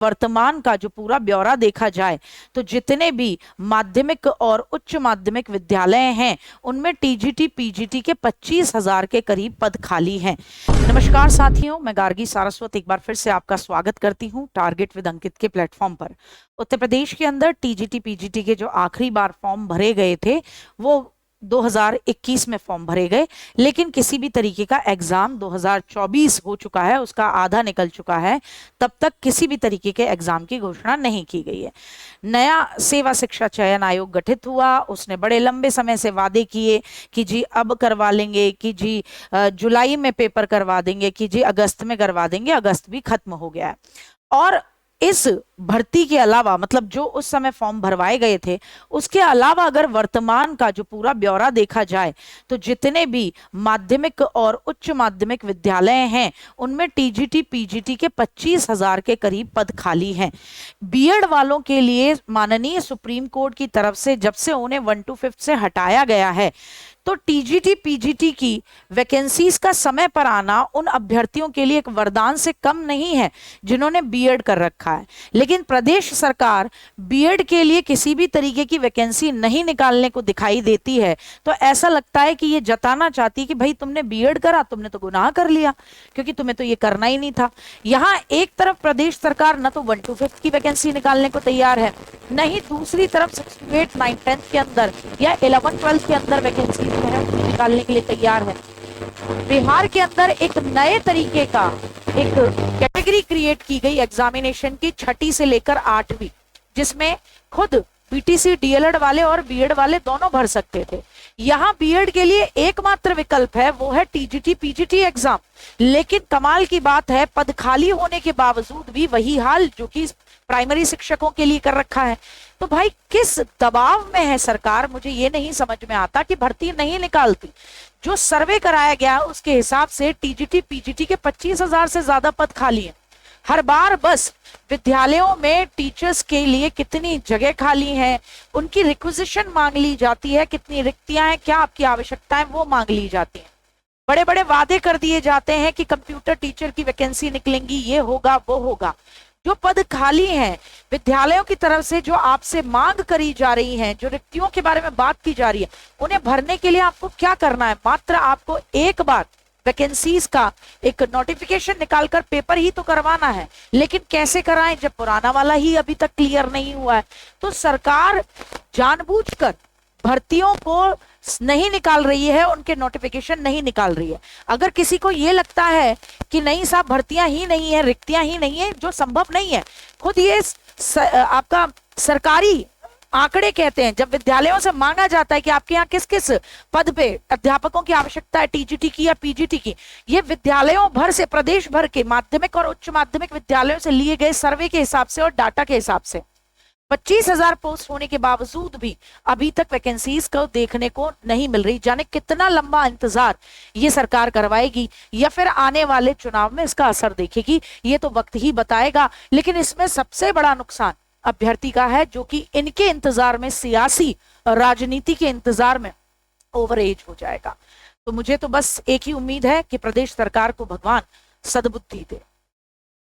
वर्तमान का जो पूरा ब्यौरा देखा जाए तो जितने भी माध्यमिक और उच्च माध्यमिक विद्यालय हैं उनमें टीजीटी पीजीटी के 25,000 के करीब पद खाली हैं। नमस्कार साथियों, मैं गार्गी सारस्वत एक बार फिर से आपका स्वागत करती हूं टारगेट विद अंकित के प्लेटफॉर्म पर। उत्तर प्रदेश के अंदर टीजीटी पीजीटी के जो आखिरी बार फॉर्म भरे गए थे वो 2021 में फॉर्म भरे गए, लेकिन किसी भी तरीके का एग्जाम 2024 हो चुका है, उसका आधा निकल चुका है, तब तक किसी भी तरीके के एग्जाम की घोषणा नहीं की गई है। नया सेवा शिक्षा चयन आयोग गठित हुआ, उसने बड़े लंबे समय से वादे किए कि जी अब करवा लेंगे, कि जी जुलाई में पेपर करवा देंगे, कि जी अगस्त में करवा देंगे। अगस्त भी खत्म हो गया है और इस भर्ती के अलावा, मतलब जो उस समय फॉर्म भरवाए गए थे उसके अलावा अगर वर्तमान का जो पूरा ब्यौरा देखा जाए तो जितने भी माध्यमिक और उच्च माध्यमिक विद्यालय हैं उनमें टीजीटी पीजीटी के 25,000 के करीब पद खाली हैं। बीएड वालों के लिए माननीय सुप्रीम कोर्ट की तरफ से जब से उन्हें 1 to 5 से हटाया गया है तो टीजीटी पीजीटी की वैकेंसीज का समय पर आना उन अभ्यर्थियों के लिए एक वरदान से कम नहीं है जिन्होंने बीएड कर रखा है। लेकिन प्रदेश सरकार बीएड के लिए किसी भी तरीके की वैकेंसी नहीं निकालने को दिखाई देती है, तो ऐसा लगता है कि ये जताना चाहती है कि भाई तुमने बीएड करा, तुमने तो गुनाह कर लिया, क्योंकि तुम्हें तो ये करना ही नहीं था। यहाँ एक तरफ प्रदेश सरकार न तो 1 to 5 की वैकेंसी निकालने को तैयार है, न ही दूसरी तरफ 6 to 8, 9, 10 के अंदर या 11, 12 के अंदर वैकेंसी निकालने के लिए तैयार है। बिहार के अंदर एक नए तरीके का एक कैटेगरी क्रिएट की गई एग्जामिनेशन की 6ठी से लेकर 8वीं, जिसमें खुद बीटीसी डीएलएड वाले और बीएड वाले दोनों भर सकते थे। यहाँ बीएड के लिए एकमात्र विकल्प है, वो है टीजीटी पीजीटी एग्जाम। लेकिन कमाल की बात है, पद खाली होने के बावजूद भी वही हाल जो कि प्राइमरी शिक्षकों के लिए कर रखा है। तो भाई किस दबाव में है सरकार, मुझे ये नहीं समझ में आता कि भर्ती नहीं निकालती। जो सर्वे कराया गया उसके हिसाब से टीजीटी पीजीटी के 25,000 से ज्यादा पद खाली हैं। हर बार बस विद्यालयों में टीचर्स के लिए कितनी जगह खाली है, उनकी रिक्विजिशन मांग ली जाती है, कितनी रिक्तियां हैं, क्या आपकी आवश्यकताएं, वो मांग ली जाती हैं। बड़े बड़े वादे कर दिए जाते हैं कि कंप्यूटर टीचर की वैकेंसी निकलेंगी, ये होगा वो होगा। जो पद खाली हैं विद्यालयों की तरफ से, जो आपसे मांग करी जा रही है, जो रिक्तियों के बारे में बात की जा रही है, उन्हें भरने के लिए आपको क्या करना है? मात्र आपको एक बार वैकेंसीज का एक नोटिफिकेशन निकालकर पेपर ही तो करवाना है। लेकिन कैसे कराएं जब पुराना वाला ही अभी तक क्लियर नहीं हुआ है? तो सरकार जानबूझकर भर्तियों को नहीं निकाल रही है, उनके नोटिफिकेशन नहीं निकाल रही है। अगर किसी को ये लगता है कि नहीं साहब भर्तियां ही नहीं है, रिक्तियां ही नहीं है, जो संभव नहीं है, खुद ये आपका सरकारी आंकड़े कहते हैं। जब विद्यालयों से मांगा जाता है कि आपके यहाँ किस किस पद पे अध्यापकों की आवश्यकता है, टीजीटी की या पीजीटी की, ये विद्यालयों भर से, प्रदेश भर के माध्यमिक और उच्च माध्यमिक विद्यालयों से लिए गए सर्वे के हिसाब से और डाटा के हिसाब से 25,000 पोस्ट होने के बावजूद भी अभी तक वैकेंसीज को देखने को नहीं मिल रही। जाने कितना लंबा इंतजार ये सरकार करवाएगी या फिर आने वाले चुनाव में इसका असर देखेगी, ये तो वक्त ही बताएगा। लेकिन इसमें सबसे बड़ा नुकसान अभ्यर्थी का है, जो कि इनके इंतजार में, सियासी राजनीति के इंतजार में ओवर एज हो जाएगा। तो मुझे तो बस एक ही उम्मीद है कि प्रदेश सरकार को भगवान सद्बुद्धि दे।